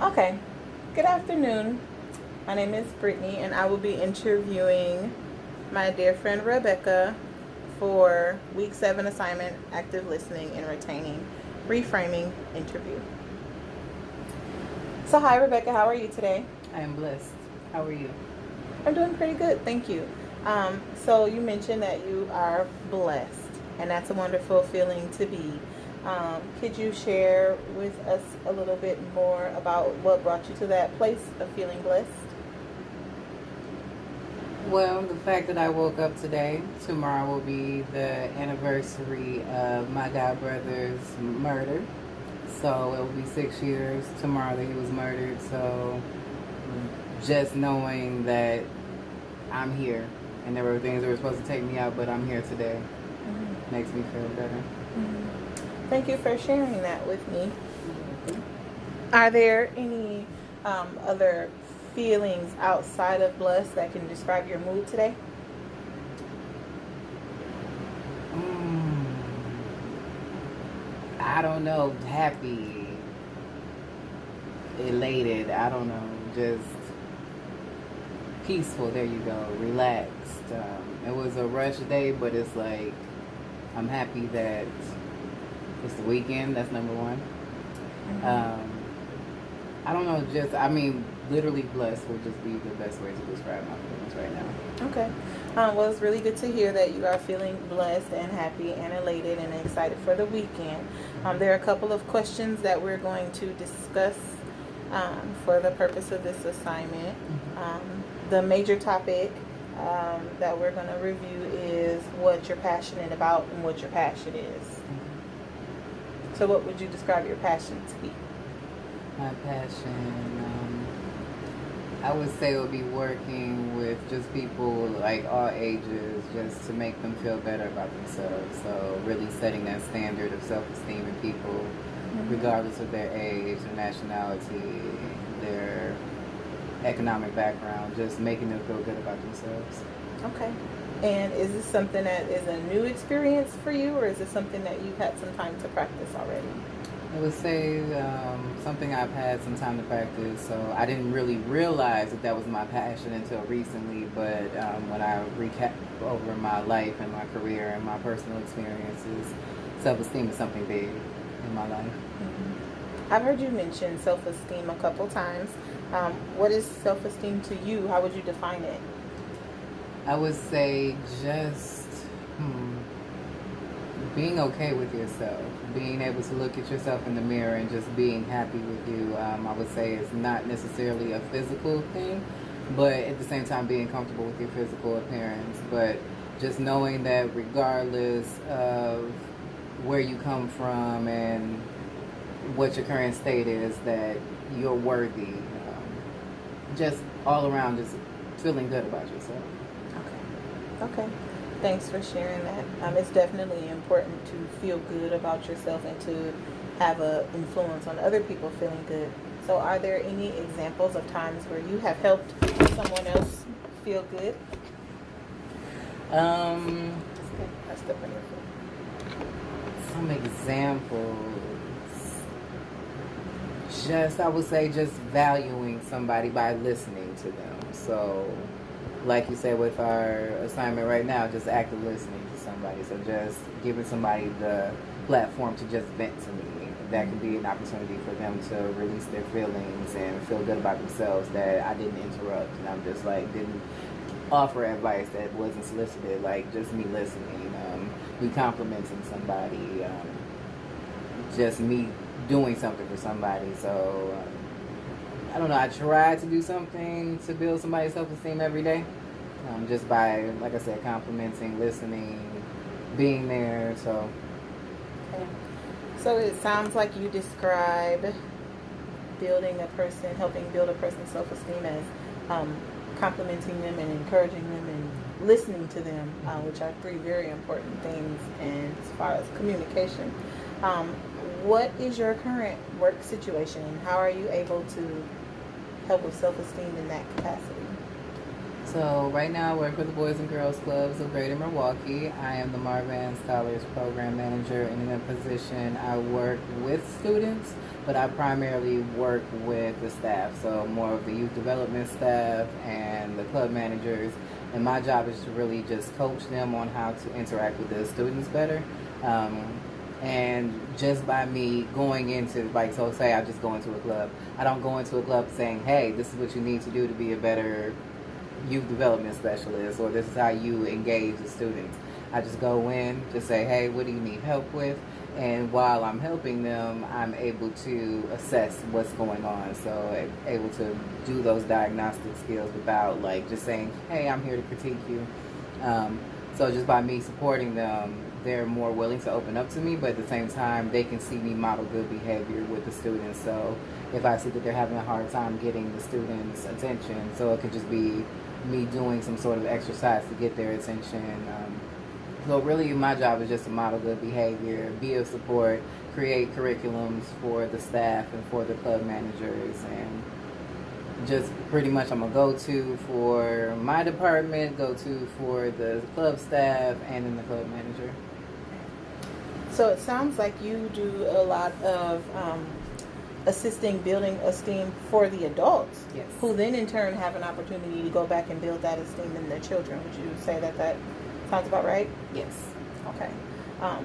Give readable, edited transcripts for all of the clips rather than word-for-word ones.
Okay, good afternoon. My name is Brittany, and I will be interviewing my dear friend Rebecca for week 7 assignment, active listening and retaining, reframing interview. So, hi Rebecca, how are you today? I am blessed. How are you? I'm doing pretty good, thank you. So, you mentioned that you are blessed, and that's a wonderful feeling to be. Could you share with us a little bit more about what brought you to that place of feeling blessed? Well, the fact that I woke up today, tomorrow will be the anniversary of my god brother's murder. So it will be 6 years tomorrow that he was murdered. So just knowing that I'm here and there were things that were supposed to take me out, but I'm here today makes me feel better. Thank you for sharing that with me. Are there any other feelings outside of blessed that can describe your mood today? I don't know, happy, elated, I don't know, just peaceful, there you go, relaxed. It was a rush day, but it's like, I'm happy that it's the weekend, that's number one. I don't know, literally blessed would just be the best way to describe my feelings right now. Okay. Well, it's really good to hear that you are feeling blessed and happy and elated and excited for the weekend. There are a couple of questions that we're going to discuss for the purpose of this assignment. The major topic that we're going to review is what you're passionate about and what your passion is. So what would you describe your passion to be? My passion, I would say it would be working with just people like all ages, just to make them feel better about themselves. So really setting that standard of self-esteem in people, regardless of their age, their nationality, their economic background, just making them feel good about themselves. Okay. And is this something that is a new experience for you, or is it something that you've had some time to practice already? I would say something I've had some time to practice, so I didn't really realize that was my passion until recently, but when I recap over my life and my career and my personal experiences, self-esteem is something big in my life. I've heard you mention self-esteem a couple times. What is self-esteem to you? How would you define it? I would say just being okay with yourself, being able to look at yourself in the mirror and just being happy with you. I would say it's not necessarily a physical thing, but at the same time being comfortable with your physical appearance. But just knowing that regardless of where you come from and what your current state is, that you're worthy. Just all around, just feeling good about yourself. Okay. Thanks for sharing that. It's definitely important to feel good about yourself and to have an influence on other people feeling good. So are there any examples of times where you have helped someone else feel good? That's good. That's the wonderful. Some examples. I would say just valuing somebody by listening to them. So like you said with our assignment right now, just active listening to somebody. So just giving somebody the platform to just vent to me. That could be an opportunity for them to release their feelings and feel good about themselves, that I didn't interrupt and I'm just like didn't offer advice that wasn't solicited, like just me listening, me complimenting somebody, just me doing something for somebody. So I don't know, I try to do something to build somebody's self-esteem every day, just by, like I said, complimenting, listening, being there. So Okay. So it sounds like you describe building a person, helping build a person's self-esteem as complimenting them and encouraging them and listening to them, which are 3 very important things. And as far as communication, what is your current work situation? How are you able to help with self-esteem in that capacity? So right now I work for the Boys and Girls Clubs of Greater Milwaukee. I am the Marvan Scholars Program Manager, and in a position I work with students, but I primarily work with the staff, so more of the youth development staff and the club managers. And my job is to really just coach them on how to interact with the students better. And just by me going into, like, so say I just go into a club, I don't go into a club saying, hey, this is what you need to do to be a better youth development specialist, or this is how you engage the students. I just go in, just say, hey, what do you need help with? And while I'm helping them, I'm able to assess what's going on. So able to do those diagnostic skills without like just saying, hey, I'm here to critique you. So just by me supporting them, they're more willing to open up to me, but at the same time, they can see me model good behavior with the students. So if I see that they're having a hard time getting the students' attention, so it could just be me doing some sort of exercise to get their attention. So really my job is just to model good behavior, be of support, create curriculums for the staff and for the club managers, and just pretty much I'm a go-to for my department, go-to for the club staff, and then the club manager. So it sounds like you do a lot of assisting building esteem for the adults, Yes. who then in turn have an opportunity to go back and build that esteem in their children. Would you say that that sounds about right? Yes. Okay.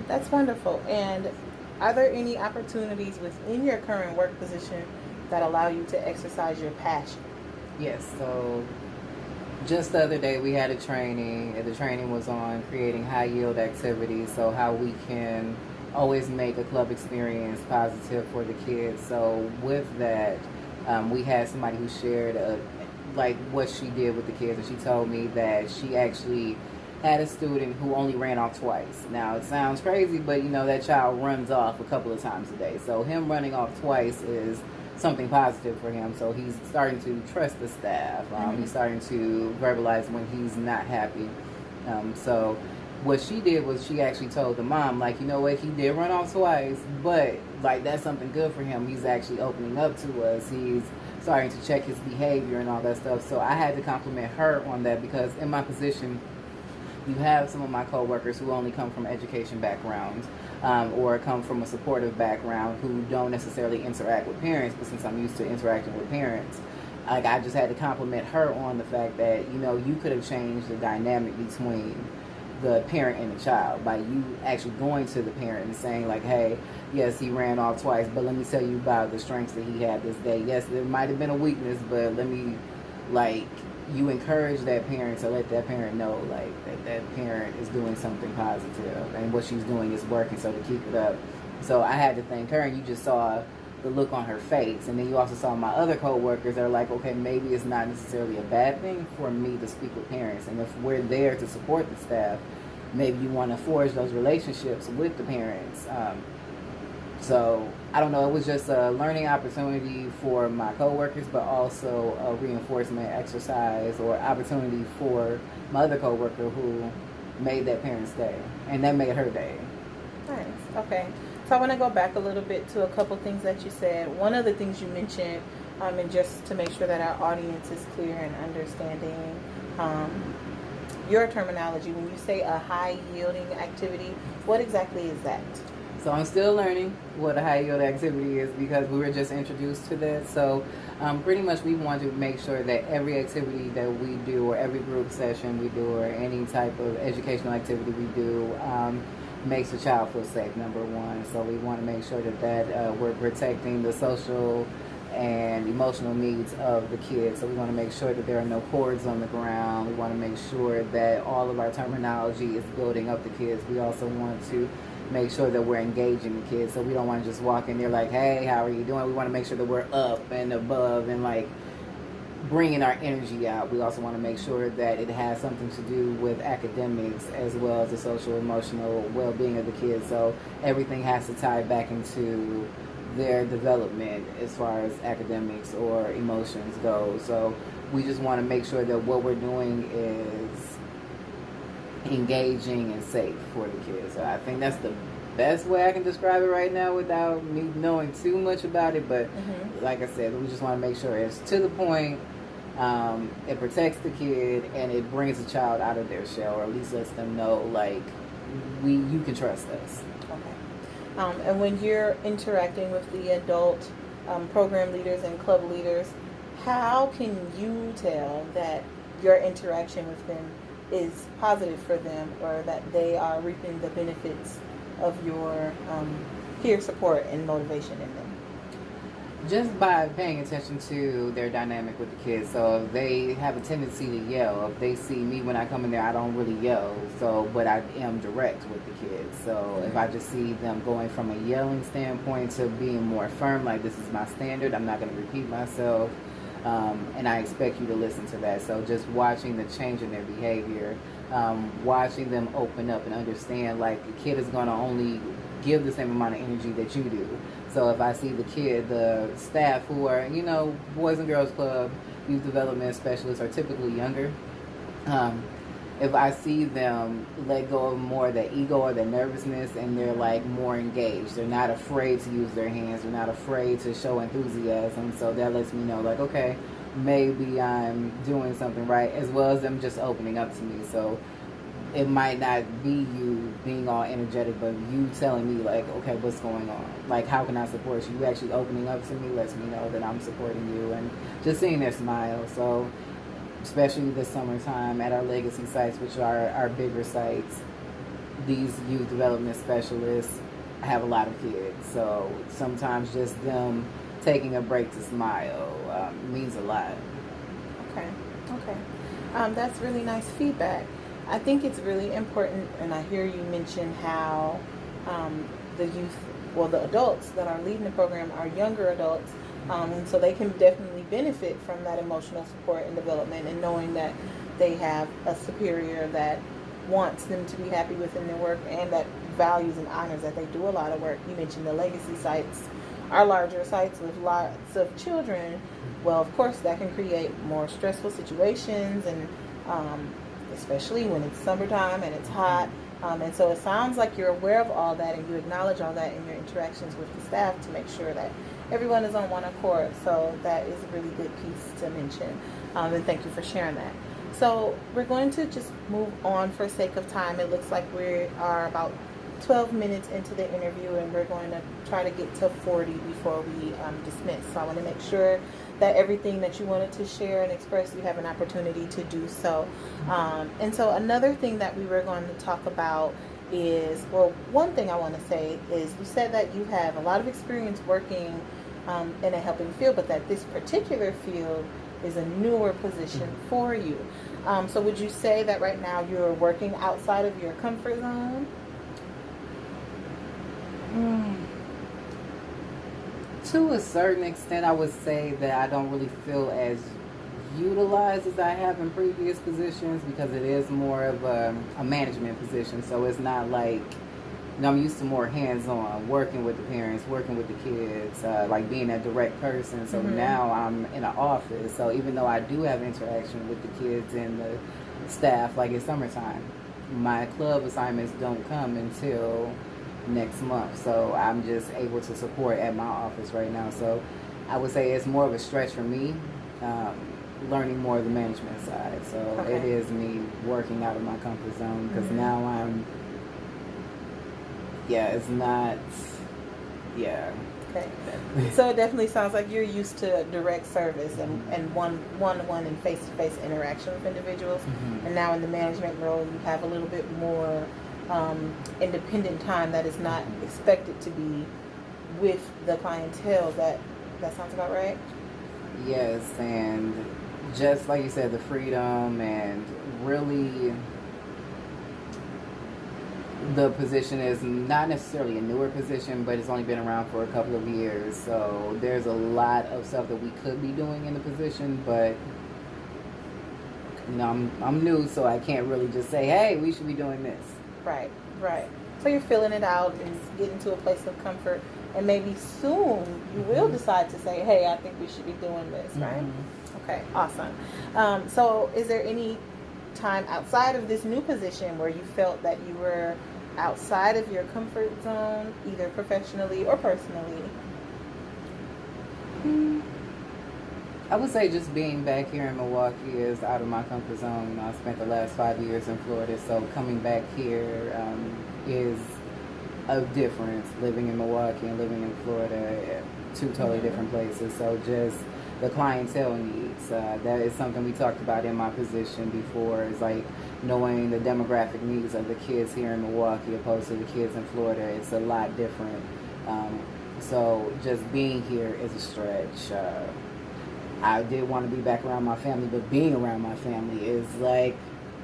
That's wonderful. And are there any opportunities within your current work position that allow you to exercise your passion? Yes. So just the other day we had a training, and the training was on creating high yield activities, so how we can always make a club experience positive for the kids. So with that, we had somebody who shared like what she did with the kids, and she told me that she actually had a student who only ran off twice. Now it sounds crazy, but you know that child runs off a couple of times a day. So him running off twice is something positive for him. So he's starting to trust the staff. He's starting to verbalize when he's not happy. So what she did was she actually told the mom, like, you know what, he did run off twice, but like that's something good for him. He's actually opening up to us. He's starting to check his behavior and all that stuff. So I had to compliment her on that, because in my position, you have some of my coworkers who only come from education backgrounds, or come from a supportive background, who don't necessarily interact with parents. But since I'm used to interacting with parents, like, I just had to compliment her on the fact that, you know, you could have changed the dynamic between the parent and the child by you actually going to the parent and saying, like, hey, yes, he ran off twice, but let me tell you about the strengths that he had this day. Yes, there might have been a weakness, but let me, like, you encourage that parent to let that parent know, like, that parent is doing something positive and what she's doing is working, so to keep it up. So I had to thank her, and you just saw the look on her face. And then you also saw my other co-workers that are like, okay, maybe it's not necessarily a bad thing for me to speak with parents, and if we're there to support the staff, maybe you want to forge those relationships with the parents. So I don't know, it was just a learning opportunity for my coworkers, but also a reinforcement exercise or opportunity for my other coworker who made that parent's day, and that made her day. Nice. Okay. So I want to go back a little bit to a couple things that you said. One of the things you mentioned, and just to make sure that our audience is clear and understanding your terminology, when you say a high yielding activity, what exactly is that? So I'm still learning what a high yield activity is, because we were just introduced to that. So pretty much we want to make sure that every activity that we do, or every group session we do, or any type of educational activity we do, makes the child feel safe, number one. So we want to make sure that we're protecting the social and emotional needs of the kids. So we want to make sure that there are no cords on the ground. We want to make sure that all of our terminology is building up the kids. We also want to make sure that we're engaging the kids. So we don't want to just walk in there like, hey, how are you doing? We want to make sure that we're up and above and like bringing our energy out. We also want to make sure that it has something to do with academics as well as the social emotional well-being of the kids. So everything has to tie back into their development as far as academics or emotions go. So we just want to make sure that what we're doing is engaging and safe for the kids. So I think that's the best way I can describe it right now without me knowing too much about it. But like I said, we just want to make sure it's to the point, It protects the kid and it brings the child out of their shell, or at least lets them know, like, you can trust us. Okay. And when you're interacting with the adult program leaders and club leaders, how can you tell that your interaction with them is positive for them, or that they are reaping the benefits of your peer support and motivation in them? Just by paying attention to their dynamic with the kids. So if they have a tendency to yell, if they see me when I come in there, I don't really yell. So, but I am direct with the kids. So if I just see them going from a yelling standpoint to being more firm, like, this is my standard, I'm not going to repeat myself, and I expect you to listen to that. So just watching the change in their behavior, watching them open up and understand, like, the kid is going to only give the same amount of energy that you do. So if I see the staff who are, Boys and Girls Club, youth development specialists are typically younger. If I see them let go of more of their ego or their nervousness, and they're, like, more engaged, they're not afraid to use their hands, they're not afraid to show enthusiasm. So that lets me know, like, okay, maybe I'm doing something right, as well as them just opening up to me. So it might not be you being all energetic, but you telling me, like, okay, what's going on? Like, how can I support you? You actually opening up to me lets me know that I'm supporting you, and just seeing their smile. So, especially this summertime at our legacy sites, which are our bigger sites, these youth development specialists have a lot of kids. So sometimes just them taking a break to smile means a lot. Okay. That's really nice feedback. I think it's really important, and I hear you mention how the youth, well, the adults that are leading the program are younger adults, and so they can definitely benefit from that emotional support and development, and knowing that they have a superior that wants them to be happy within their work, and that values and honors that they do a lot of work. You mentioned the legacy sites, our larger sites with lots of children. Well, of course, that can create more stressful situations, and especially when it's summertime and it's hot. And so it sounds like you're aware of all that, and you acknowledge all that in your interactions with the staff to make sure that everyone is on one accord. So that is a really good piece to mention. And thank you for sharing that. So we're going to just move on for sake of time. It looks like we are about 12 minutes into the interview, and we're going to try to get to 40 before we dismiss. So I want to make sure that everything that you wanted to share and express, you have an opportunity to do so. And so another thing that we were going to talk about is, well, one thing I want to say is, you said that you have a lot of experience working in a helping field, but that this particular field is a newer position for you. So would you say that right now you're working outside of your comfort zone? To a certain extent, I would say that I don't really feel as utilized as I have in previous positions, because it is more of a management position. So it's not like, I'm used to more hands-on, working with the parents, working with the kids, like being a direct person. So now I'm in an office. So even though I do have interaction with the kids and the staff, like it's summertime, my club assignments don't come until next month. So I'm just able to support at my office right now. So I would say it's more of a stretch for me, learning more of the management side. So it is me working out of my comfort zone, because now I'm, it's not, Okay. So it definitely sounds like you're used to direct service and one-on-one and face-to-face interaction with individuals. And now in the management role, you have a little bit more independent time that is not expected to be with the clientele. That sounds about right? Yes, and just like you said, the freedom, and really the position is not necessarily a newer position, but it's only been around for a couple of years. So there's a lot of stuff that we could be doing in the position, but I'm new, so I can't really just say, hey, we should be doing this. Right. So you're filling it out and getting to a place of comfort, and maybe soon you will decide to say, hey, I think we should be doing this, right? Okay, awesome. So is there any time outside of this new position where you felt that you were outside of your comfort zone, either professionally or personally? I would say just being back here in Milwaukee is out of my comfort zone. You know, I spent the last 5 years in Florida, so coming back here is a difference. Living in Milwaukee and living in Florida, two totally different places. So just the clientele needs. That is something we talked about in my position before. Is like knowing the demographic needs of the kids here in Milwaukee opposed to the kids in Florida. It's a lot different. So just being here is a stretch. I did want to be back around my family, but being around my family is like,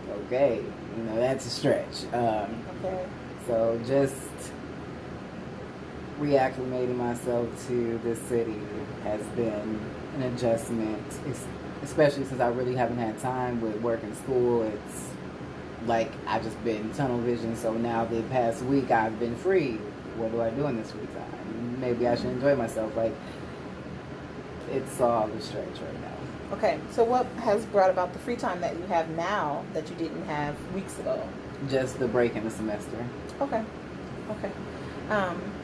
okay, you know, that's a stretch. Okay. So just reacclimating myself to this city has been an adjustment, especially since I really haven't had time with work and school. It's like I've just been tunnel vision. So now the past week I've been free. What do I do in this free time? Maybe I should enjoy myself. Like, it's all a stretch right now. Okay, so what has brought about the free time that you have now that you didn't have weeks ago? Just the break in the semester. Okay.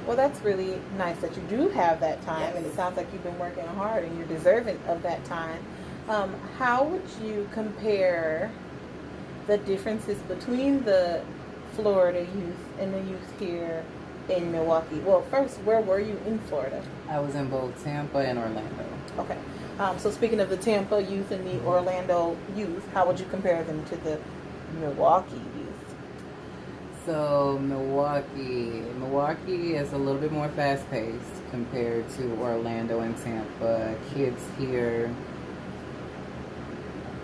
Well, that's really nice that you do have that time, Yes. and it sounds like you've been working hard and you're deserving of that time. How would you compare the differences between the Florida youth and the youth here in Milwaukee? Well, first, where were you in Florida? I was in both Tampa and Orlando. Okay. So speaking of the Tampa youth and the Orlando youth, how would you compare them to the Milwaukee youth? So Milwaukee is a little bit more fast-paced compared to Orlando and Tampa. Kids here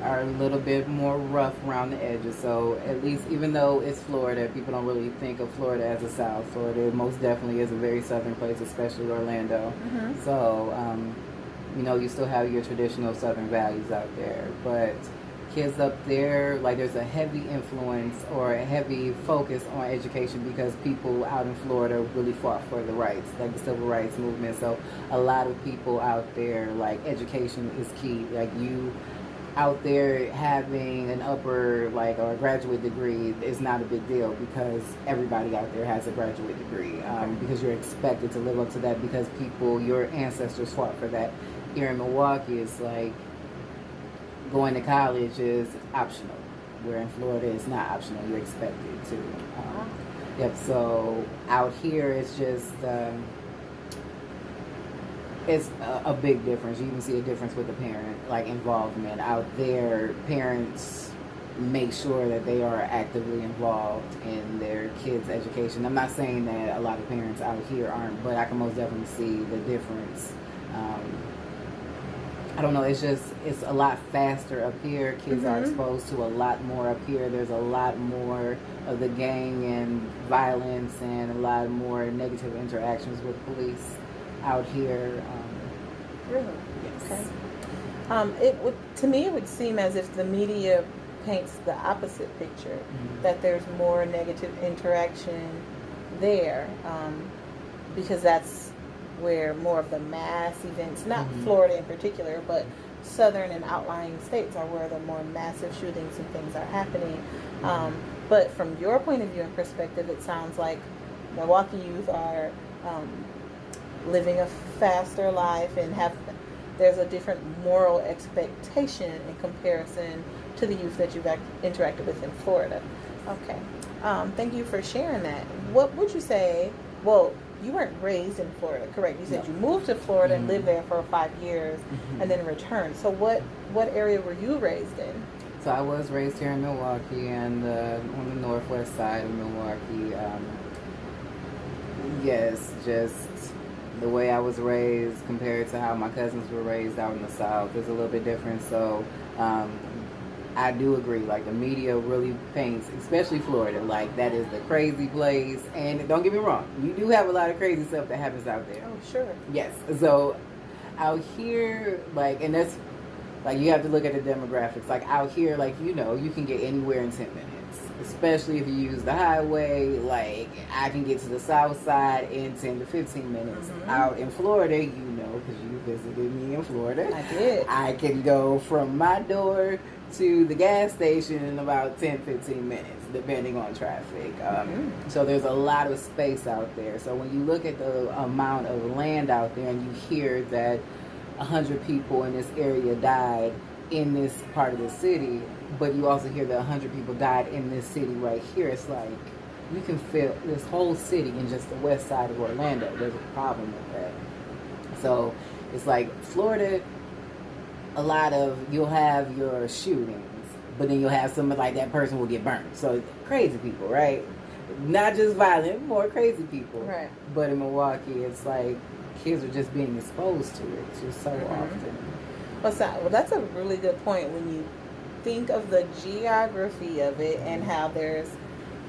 are a little bit more rough around the edges. So at least, even though it's Florida, people don't really think of Florida as a South. Florida most definitely is a very southern place, especially Orlando. Mm-hmm. So, you know, you still have your traditional southern values out there, but kids up there, like, there's a heavy influence or a heavy focus on education because people out in Florida really fought for the rights, like the civil rights movement. So a lot of people out there, like, education is key. Like, you out there having an upper, like, or a graduate degree is not a big deal because everybody out there has a graduate degree, because you're expected to live up to that because people, your ancestors fought for that. Here in Milwaukee, it's like going to college is optional, where in Florida it's not optional. You're expected to. Yep. So out here, it's just it's a big difference. You can see a difference with the parent, like, involvement. Out there, parents make sure that they are actively involved in their kids' education. I'm not saying that a lot of parents out here aren't, but I can most definitely see the difference. I don't know, it's a lot faster up here. Kids are exposed to a lot more up here. There's a lot more of the gang and violence and a lot more negative interactions with police out here. Really? Yes. Okay. To me, it would seem as if the media paints the opposite picture, that there's more negative interaction there, because that's where more of the mass events, not Florida in particular, but southern and outlying states are where the more massive shootings and things are happening. But from your point of view and perspective, it sounds like Milwaukee youth are living a faster life and there's a different moral expectation in comparison to the youth that you've interacted with in Florida. Okay. Thank you for sharing that. What would you say, well, you weren't raised in Florida, correct? You said you moved to Florida and lived there for 5 years and then returned. So what area were you raised in? So I was raised here in Milwaukee and on the northwest side of Milwaukee. Yes, just the way I was raised compared to how my cousins were raised out in the South is a little bit different. So I do agree, like, the media really paints, especially Florida, like that is the crazy place. And don't get me wrong, you do have a lot of crazy stuff that happens out there. Oh, sure. Yes. So out here, like, and that's, like, you have to look at the demographics. Like, out here, like, you know, you can get anywhere in 10 minutes, especially if you use the highway. Like, I can get to the south side in 10 to 15 minutes. Out in Florida, you know, because you visited me in Florida. I did. I can go from my door to the gas station in about 10-15 minutes, depending on traffic. So there's a lot of space out there. So when you look at the amount of land out there and you hear that 100 people in this area died in this part of the city, but you also hear that 100 people died in this city right here. It's like you can feel this whole city in just the west side of Orlando. There's a problem with that. So it's like Florida, a lot of, you'll have your shootings, but then you'll have somebody like that person will get burned. So crazy people, right? Not just violent, more crazy people. Right. But in Milwaukee, it's like kids are just being exposed to it just so often. Well, that's a really good point when you think of the geography of it and how there's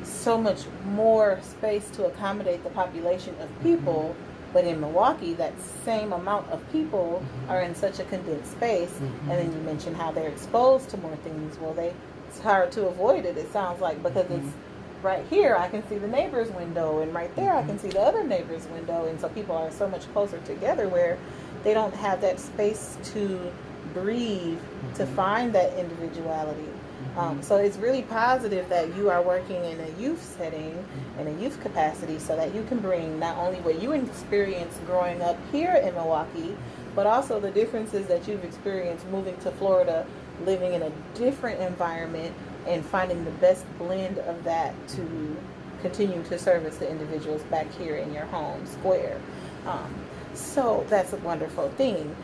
so much more space to accommodate the population of people. But in Milwaukee, that same amount of people are in such a condensed space. And then you mentioned how they're exposed to more things. Well, it's hard to avoid it, it sounds like, because it's right here, I can see the neighbor's window, and right there, I can see the other neighbor's window. And so people are so much closer together where they don't have that space to breathe, to find that individuality. So it's really positive that you are working in a youth setting, in a youth capacity, so that you can bring not only what you experienced growing up here in Milwaukee, but also the differences that you've experienced moving to Florida, living in a different environment, and finding the best blend of that to continue to service the individuals back here in your home square. So that's a wonderful thing.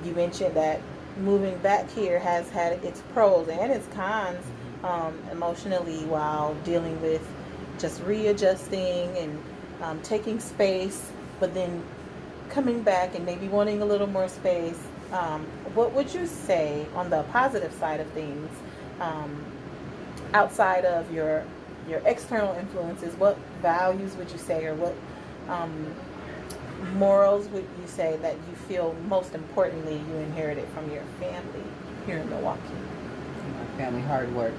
You mentioned that moving back here has had its pros and its cons emotionally, while dealing with just readjusting and taking space, but then coming back and maybe wanting a little more space. What would you say on the positive side of things, outside of your external influences? What values would you say, or what morals would you say that you feel most importantly you inherited from your family here in Milwaukee? My family, hard work.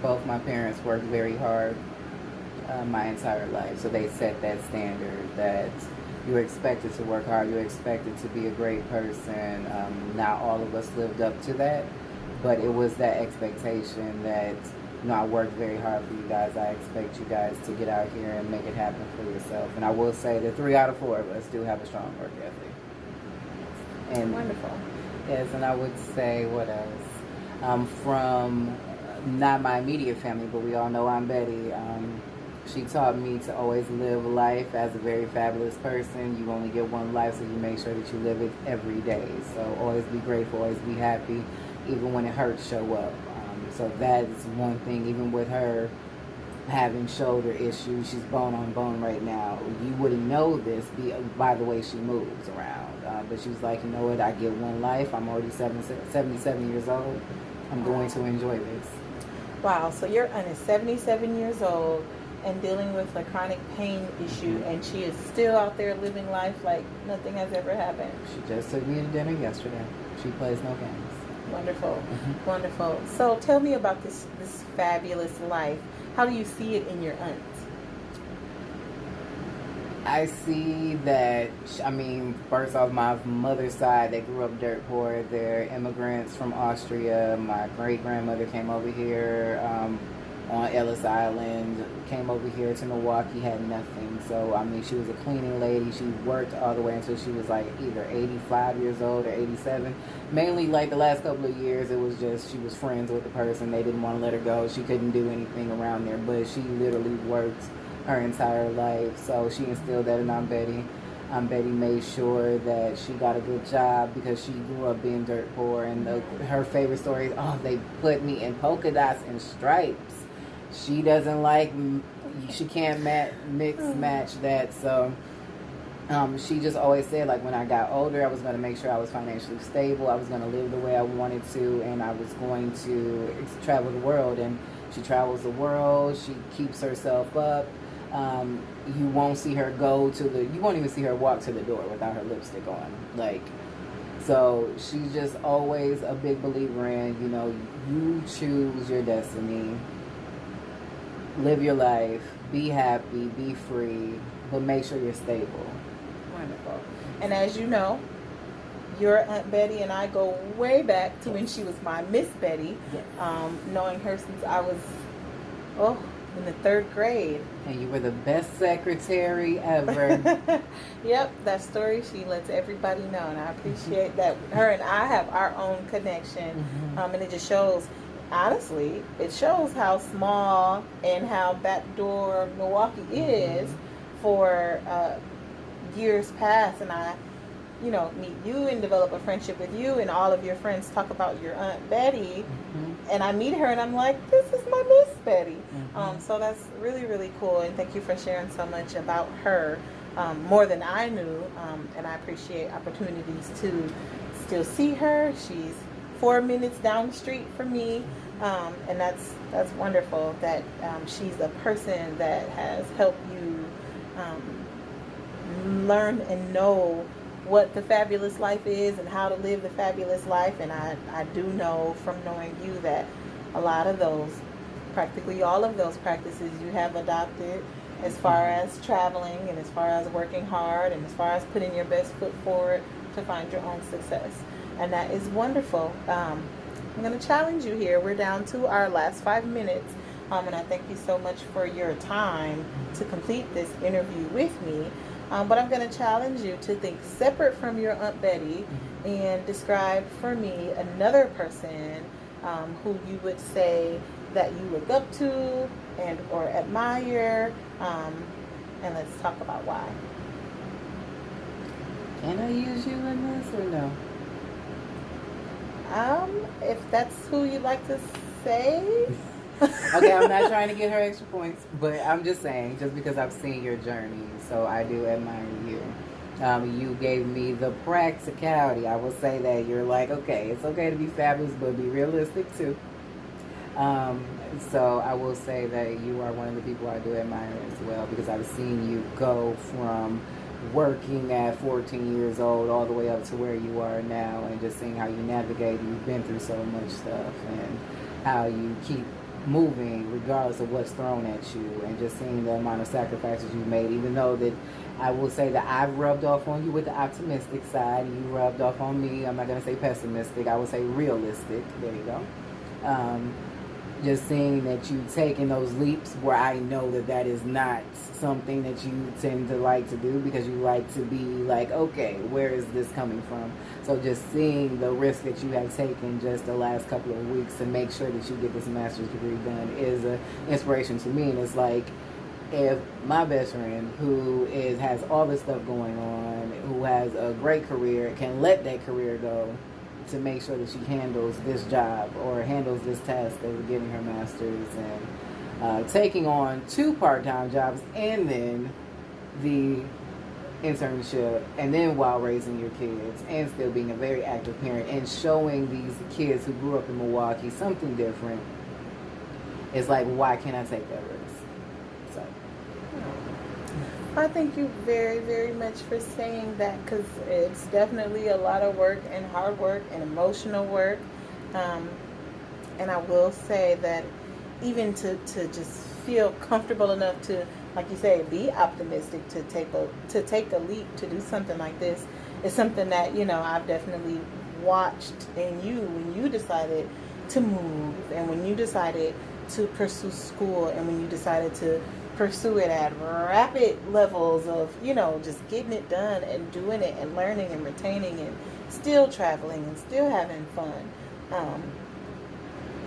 Both my parents worked very hard my entire life, so they set that standard that you're expected to work hard, you're expected to be a great person. Not all of us lived up to that, but it was that expectation that, you know, I worked very hard for you guys. I expect you guys to get out here and make it happen for yourself. And I will say that 3 out of 4 of us do have a strong work ethic. And wonderful. Yes, and I would say, what else? From not my immediate family, but we all know Aunt Betty. She taught me to always live life as a very fabulous person. You only get one life, so you make sure that you live it every day. So always be grateful, always be happy, even when it hurts, show up. So that is one thing. Even with her having shoulder issues, she's bone on bone right now. You wouldn't know this by the way she moves around. But she was like, you know what, I get one life. I'm already 77 years old. I'm going to enjoy this. Wow, so your aunt is 77 years old and dealing with a chronic pain issue, and she is still out there living life like nothing has ever happened. She just took me to dinner yesterday. She plays no games. Wonderful, wonderful. So tell me about this fabulous life. How do you see it in your aunt? I see that, I mean, first off, my mother's side, they grew up dirt poor. They're immigrants from Austria. My great-grandmother came over here on Ellis Island, came over here to Milwaukee, had nothing. So, I mean, she was a cleaning lady. She worked all the way until she was like either 85 years old or 87. Mainly, like, the last couple of years, it was just she was friends with the person. They didn't want to let her go. She couldn't do anything around there, but she literally worked her entire life. So she instilled that in Aunt Betty. Aunt Betty made sure that she got a good job because she grew up being dirt poor. And her favorite story is, oh, they put me in polka dots and stripes. She doesn't like, she can't match that. So she just always said, like, when I got older, I was going to make sure I was financially stable. I was going to live the way I wanted to, and I was going to travel the world. And she travels the world. She keeps herself up. You won't see her you won't even see her walk to the door without her lipstick on. Like, so she's just always a big believer in, you know, you choose your destiny, live your life, be happy, be free, but make sure you're stable. Wonderful. And as you know, your Aunt Betty and I go way back to when she was my Miss Betty. Yes. Knowing her since I was, in the 3rd grade. And you were the best secretary ever. Yep, that story, she lets everybody know, and I appreciate that. Her and I have our own connection, and it just shows, honestly, it shows how small and how backdoor Milwaukee is for years past. And I, meet you and develop a friendship with you, and all of your friends talk about your Aunt Betty, and I meet her and I'm like, this is my Miss Betty. So that's really, really cool, and thank you for sharing so much about her, more than I knew, and I appreciate opportunities to still see her. She's 4 minutes down the street from me, and that's wonderful that she's a person that has helped you learn and know what the fabulous life is and how to live the fabulous life. And I do know from knowing you that a lot of those, practically all of those practices you have adopted, as far as traveling and as far as working hard and as far as putting your best foot forward to find your own success. And that is wonderful. I'm going to challenge you here. We're down to our last 5 minutes. And I thank you so much for your time to complete this interview with me. But I'm going to challenge you to think separate from your Aunt Betty and describe for me another person who you would say that you look up to and or admire, and let's talk about why. Can I use you in this or no? If that's who you'd like to say. Okay, I'm not trying to get her extra points, but I'm just saying, just because I've seen your journey, so I do admire you. You gave me the practicality. I will say that you're like, okay, it's okay to be fabulous, but be realistic too. So I will say that you are one of the people I do admire as well, because I've seen you go from working at 14 years old all the way up to where you are now, and just seeing how you navigate. You've been through so much stuff, and how you keep moving regardless of what's thrown at you, and just seeing the amount of sacrifices you've made, even though that I will say that I've rubbed off on you with the optimistic side, you rubbed off on me, I'm not going to say pessimistic, I would say realistic, there you go. Just seeing that you've taken those leaps where I know that that is not something that you tend to like to do, because you like to be like, okay, where is this coming from? So just seeing the risk that you have taken just the last couple of weeks to make sure that you get this master's degree done is an inspiration to me. And it's like, if my best friend, who has all this stuff going on, who has a great career, can let that career go to make sure that she handles this job or handles this task of getting her master's, and taking on 2 part-time jobs, and then the internship, and then while raising your kids, and still being a very active parent, and showing these kids who grew up in Milwaukee something different, it's like, why can't I take that risk? So I thank you very, very much for saying that, because it's definitely a lot of work and hard work and emotional work. And I will say that even to just feel comfortable enough to, like you say, be optimistic, to take a leap to do something like this is something that, I've definitely watched in you when you decided to move, and when you decided to pursue school, and when you decided to pursue it at rapid levels of, just getting it done and doing it and learning and retaining and still traveling and still having fun.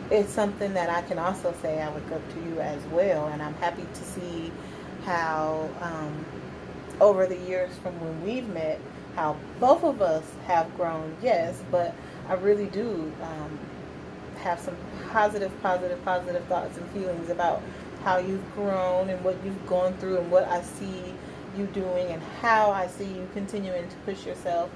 It's something that I can also say I look up to you as well, and I'm happy to see how over the years from when we've met, how both of us have grown, yes, but I really do have some positive thoughts and feelings about how you've grown and what you've gone through, and what I see you doing, and how I see you continuing to push yourself.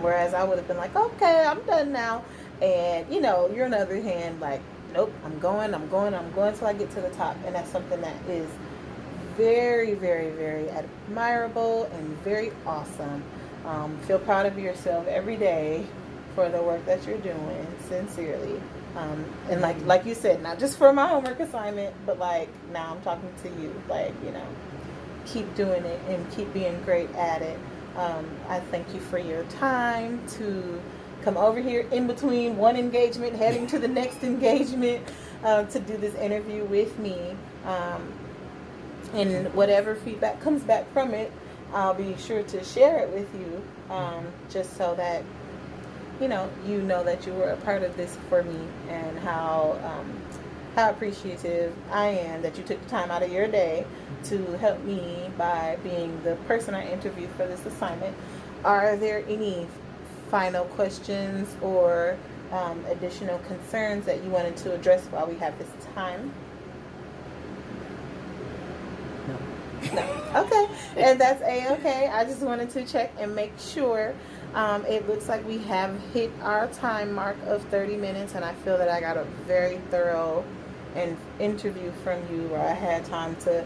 Whereas I would have been like, okay, I'm done now. And, you're on the other hand, like, nope, I'm going till I get to the top. And that's something that is very, very, very admirable and very awesome. Feel proud of yourself every day for the work that you're doing, sincerely. And like you said, not just for my homework assignment, but now I'm talking to you, keep doing it and keep being great at it. I thank you for your time to come over here in between one engagement, heading to the next engagement. to do this interview with me. And whatever feedback comes back from it, I'll be sure to share it with you, just so that you know that you were a part of this for me, and how appreciative I am that you took the time out of your day to help me by being the person I interviewed for this assignment. Are there any final questions or additional concerns that you wanted to address while we have this time? No. Okay. And that's A-okay. I just wanted to check and make sure. It looks like we have hit our time mark of 30 minutes, and I feel that I got a very thorough interview from you, where I had time to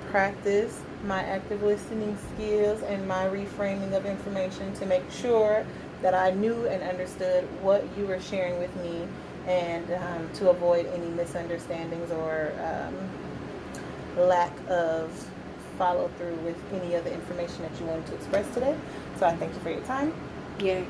practice my active listening skills and my reframing of information to make sure that I knew and understood what you were sharing with me, and to avoid any misunderstandings or lack of follow through with any of the information that you wanted to express today. So I thank you for your time. Yay.